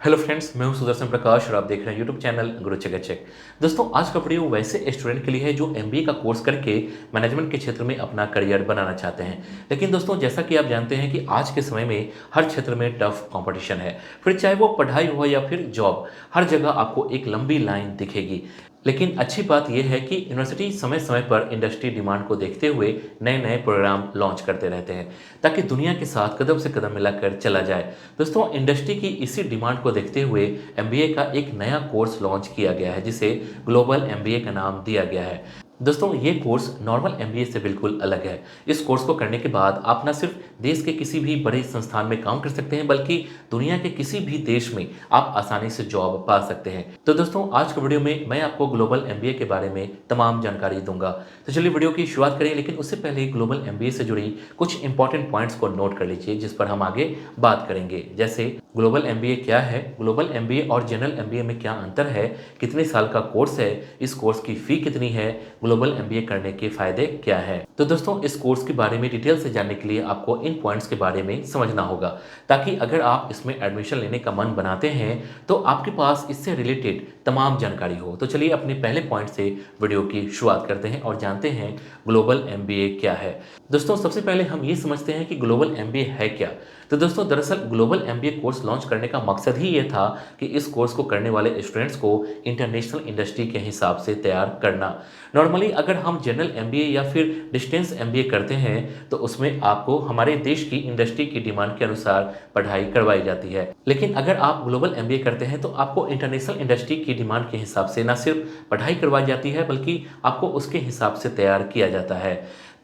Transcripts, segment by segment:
Hello friends, मैं हूं सुदर्शन प्रकाश और आप देख रहे हैं यूट्यूब चैनल गुरु चेक। दोस्तों, आज का वीडियो वैसे स्टूडेंट के लिए है जो एमबीए का कोर्स करके मैनेजमेंट के क्षेत्र में अपना करियर बनाना चाहते हैं। लेकिन दोस्तों, जैसा कि आप जानते हैं कि आज के समय में हर क्षेत्र में टफ कंपटीशन है। फिर चाहे वो पढ़ाई हो या फिर जॉब, हर जगह आपको एक लंबी लाइन दिखेगी। लेकिन अच्छी बात यह है कि यूनिवर्सिटी समय समय पर इंडस्ट्री डिमांड को देखते हुए नए नए प्रोग्राम लॉन्च करते रहते हैं, ताकि दुनिया के साथ कदम से कदम मिलाकर चला जाए। दोस्तों, इंडस्ट्री की इसी डिमांड को देखते हुए एमबीए का एक नया कोर्स लॉन्च किया गया है, जिसे ग्लोबल एमबीए का नाम दिया गया है। दोस्तों, ये कोर्स नॉर्मल एमबीए से बिल्कुल अलग है। इस कोर्स को करने के बाद आप न सिर्फ देश के किसी भी बड़े संस्थान में काम कर सकते हैं, बल्कि दुनिया के किसी भी देश में आप आसानी से जॉब पा सकते हैं। तो दोस्तों, आज के वीडियो में मैं आपको ग्लोबल एमबीए के बारे में तमाम जानकारी दूंगा। तो चलिए वीडियो की शुरुआत करें, लेकिन उससे पहले ग्लोबल एमबीए से जुड़ी कुछ इंपॉर्टेंट पॉइंट्स को नोट कर लीजिए, जिस पर हम आगे बात करेंगे। जैसे ग्लोबल एमबीए क्या है, ग्लोबल एमबीए और जनरल एमबीए में क्या अंतर है, कितने साल का कोर्स है, इस कोर्स की फी कितनी है, ग्लोबल एमबीए करने के फायदे क्या है। तो दोस्तों, इस कोर्स के बारे में डिटेल से जानने के लिए आपको इन पॉइंट्स के बारे में समझना होगा, ताकि अगर आप इसमें एडमिशन लेने का मन बनाते हैं तो आपके पास इससे रिलेटेड तमाम जानकारी हो। तो चलिए अपने पहले पॉइंट से वीडियो की शुरुआत करते हैं और जानते हैं ग्लोबल एमबीए क्या है। दोस्तों, सबसे पहले हम ये समझते हैं कि ग्लोबल एमबीए है क्या। तो दोस्तों, दरअसल ग्लोबल एमबीए कोर्स लॉन्च करने का मकसद ही ये था कि इस कोर्स को करने वाले स्टूडेंट्स को इंटरनेशनल इंडस्ट्री के हिसाब से तैयार करना। नॉर्मली अगर हम जनरल एमबीए या फिर डिस्टेंस एमबीए करते हैं तो उसमें आपको हमारे देश की इंडस्ट्री की डिमांड के अनुसार पढ़ाई करवाई जाती है। लेकिन अगर आप ग्लोबल एमबीए करते हैं तो आपको इंटरनेशनल इंडस्ट्री की डिमांड के हिसाब से न सिर्फ पढ़ाई करवाई जाती है, बल्कि आपको उसके हिसाब से तैयार किया जाता है,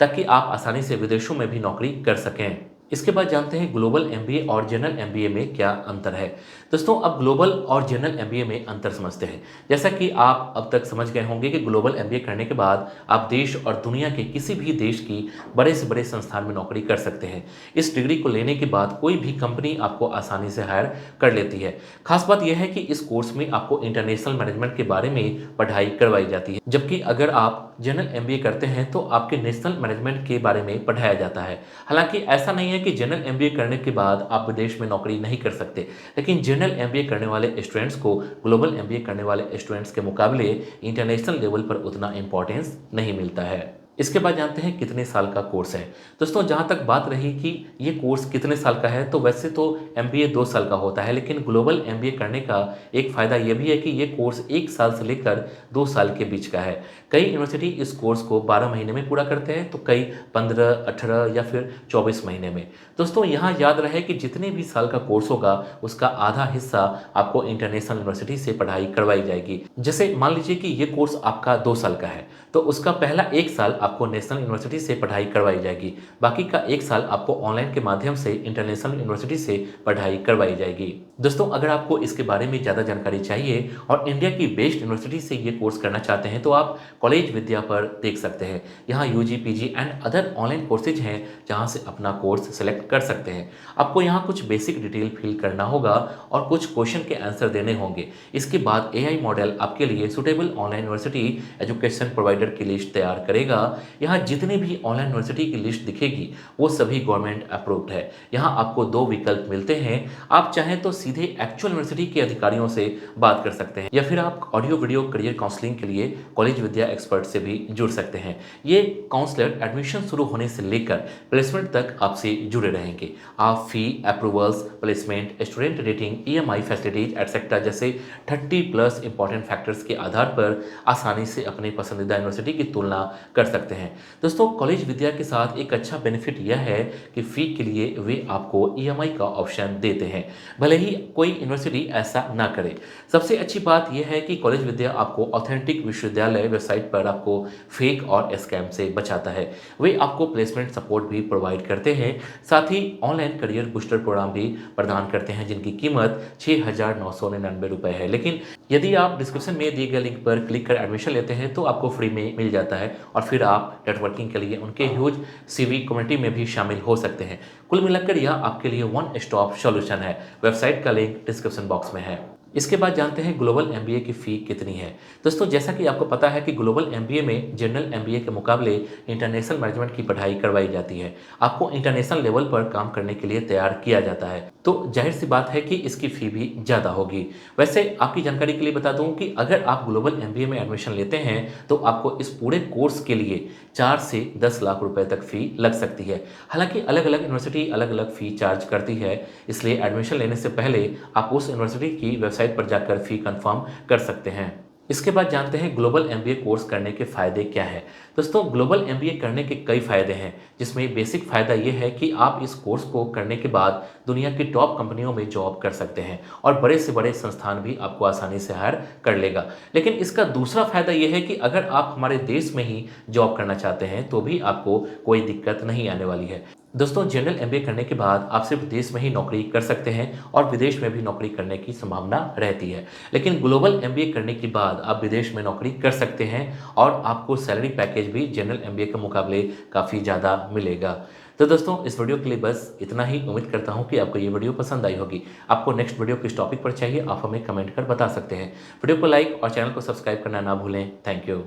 ताकि आप आसानी से विदेशों में भी नौकरी कर सकें। इसके बाद जानते हैं ग्लोबल एमबीए और जनरल एमबीए में क्या अंतर है। दोस्तों, अब ग्लोबल और जनरल एमबीए में अंतर समझते हैं। जैसा कि आप अब तक समझ गए होंगे कि ग्लोबल एमबीए करने के बाद आप देश और दुनिया के किसी भी देश की बड़े से बड़े संस्थान में नौकरी कर सकते हैं। इस डिग्री को लेने के बाद कोई भी कंपनी आपको आसानी से हायर कर लेती है। खास बात यह है कि इस कोर्स में आपको इंटरनेशनल मैनेजमेंट के बारे में पढ़ाई करवाई जाती है, जबकि अगर आप जनरल एमबीए करते हैं तो आपके नेशनल मैनेजमेंट के बारे में पढ़ाया जाता है। हालांकि ऐसा नहीं है कि जनरल एमबीए करने के बाद आप विदेश में नौकरी नहीं कर सकते, लेकिन जनरल एमबीए करने वाले स्टूडेंट्स को ग्लोबल एमबीए करने वाले स्टूडेंट्स के मुकाबले इंटरनेशनल लेवल पर उतना इंपॉर्टेंस नहीं मिलता है। इसके बाद जानते हैं कितने साल का कोर्स है। दोस्तों, जहाँ तक बात रही कि ये कोर्स कितने साल का है, तो वैसे तो एमबीए 2 साल का होता है, लेकिन ग्लोबल एमबीए करने का एक फ़ायदा ये भी है कि ये कोर्स 1 साल से लेकर 2 साल के बीच का है। कई यूनिवर्सिटी इस कोर्स को 12 महीने में पूरा करते हैं, तो कई 15, 18 या फिर 24 महीने में। दोस्तों, यहाँ याद रहे कि जितने भी साल का कोर्स होगा उसका आधा हिस्सा आपको इंटरनेशनल यूनिवर्सिटी से पढ़ाई करवाई जाएगी। जैसे मान लीजिए कि ये कोर्स आपका 2 साल का है, तो उसका पहला 1 साल आपको नेशनल यूनिवर्सिटी से पढ़ाई करवाई जाएगी, बाकी का 1 साल आपको ऑनलाइन के माध्यम से इंटरनेशनल यूनिवर्सिटी से पढ़ाई करवाई जाएगी। दोस्तों, अगर आपको इसके बारे में ज़्यादा जानकारी चाहिए और इंडिया की बेस्ट यूनिवर्सिटी से ये कोर्स करना चाहते हैं तो आप कॉलेज विद्या पर देख सकते हैं। यहाँ UG, PG and other online courses हैं जहाँ से अपना कोर्स सेलेक्ट कर सकते हैं। आपको यहाँ कुछ बेसिक डिटेल फिल करना होगा और कुछ क्वेश्चन के आंसर देने होंगे। इसके बाद एआई मॉडल आपके लिए suitable online university education provider की लिस्ट तैयार करेगा। यहाँ जितने भी ऑनलाइन यूनिवर्सिटी की लिस्ट दिखेगी वो सभी गवर्नमेंट अप्रूव्ड है। यहाँ आपको 2 विकल्प मिलते हैं। आप चाहें तो सीधे एक्चुअल यूनिवर्सिटी के अधिकारियों से बात कर सकते हैं, या फिर आप ऑडियो वीडियो करियर काउंसलिंग के लिए कॉलेज विद्या एक्सपर्ट से भी जुड़ सकते हैं। ये काउंसलर एडमिशन शुरू होने से लेकर प्लेसमेंट तक आपसे जुड़े रहेंगे। आप fee, approvals, placement, student rating, EMI facilities etcetera जैसे 30+ इंपॉर्टेंट फैक्टर्स के आधार पर आसानी से अपनी पसंदीदा यूनिवर्सिटी की तुलना कर सकते हैं। दोस्तों, कॉलेज विद्या के साथ एक अच्छा बेनिफिट यह है कि फ़ी के लिए वे आपको ईएमआई का ऑप्शन देते हैं, भले ही कोई यूनिवर्सिटी ऐसा ना करे। सबसे अच्छी बात यह है कि कॉलेज विद्या आपको ऑथेंटिक विश्वविद्यालय वेबसाइट पर आपको फेक और स्कैम से बचाता है। वे आपको प्लेसमेंट सपोर्ट भी प्रोवाइड करते हैं, साथ ही ऑनलाइन करियर बूस्टर प्रोग्राम भी प्रदान करते हैं, जिनकी कीमत 6,999 रुपये है। लेकिन यदि आप डिस्क्रिप्शन में दिए गए लिंक पर क्लिक कर एडमिशन लेते हैं तो आपको फ्री में मिल जाता है, और फिर आप नेटवर्किंग के लिए उनके ह्यूज सीवी कम्युनिटी में भी शामिल हो सकते हैं। कुल मिलाकर यह आपके लिए वन स्टॉप सॉल्यूशन है। वेबसाइट का लिंक डिस्क्रिप्शन बॉक्स में है। इसके बाद जानते हैं ग्लोबल एमबीए की फ़ी कितनी है। दोस्तों जैसा कि आपको पता है कि ग्लोबल एमबीए में जनरल एमबीए के मुकाबले इंटरनेशनल मैनेजमेंट की पढ़ाई करवाई जाती है। आपको इंटरनेशनल लेवल पर काम करने के लिए तैयार किया जाता है, तो जाहिर सी बात है कि इसकी फ़ी भी ज़्यादा होगी। वैसे आपकी जानकारी के लिए बता दूं कि अगर आप ग्लोबल एमबीए में एडमिशन लेते हैं तो आपको इस पूरे कोर्स के लिए 4 से 10 लाख रुपए तक फ़ी लग सकती है। हालांकि अलग अलग यूनिवर्सिटी अलग अलग फ़ी चार्ज करती है, इसलिए एडमिशन लेने से पहले आप उस यूनिवर्सिटी की वेबसाइट पर जाकर फ़ी कंफर्म कर सकते हैं। इसके बाद जानते हैं ग्लोबल एमबीए कोर्स करने के फ़ायदे क्या हैं। दोस्तों ग्लोबल एमबीए करने के कई फ़ायदे हैं, जिसमें बेसिक फ़ायदा ये है कि आप इस कोर्स को करने के बाद दुनिया की टॉप कंपनियों में जॉब कर सकते हैं और बड़े से बड़े संस्थान भी आपको आसानी से हायर कर लेगा। लेकिन इसका दूसरा फ़ायदा ये है कि अगर आप हमारे देश में ही जॉब करना चाहते हैं तो भी आपको कोई दिक्कत नहीं आने वाली है। दोस्तों जनरल एमबीए करने के बाद आप सिर्फ देश में ही नौकरी कर सकते हैं और विदेश में भी नौकरी करने की संभावना रहती है। लेकिन ग्लोबल एमबीए करने के बाद आप विदेश में नौकरी कर सकते हैं और आपको सैलरी पैकेज भी जनरल एमबीए के मुकाबले काफ़ी ज़्यादा मिलेगा। तो दोस्तों इस वीडियो के लिए बस इतना ही। उम्मीद करता हूँ कि आपको ये वीडियो पसंद आई होगी। आपको नेक्स्ट वीडियो किस टॉपिक पर चाहिए आप हमें कमेंट कर बता सकते हैं। वीडियो को लाइक और चैनल को सब्सक्राइब करना ना भूलें। Thank you.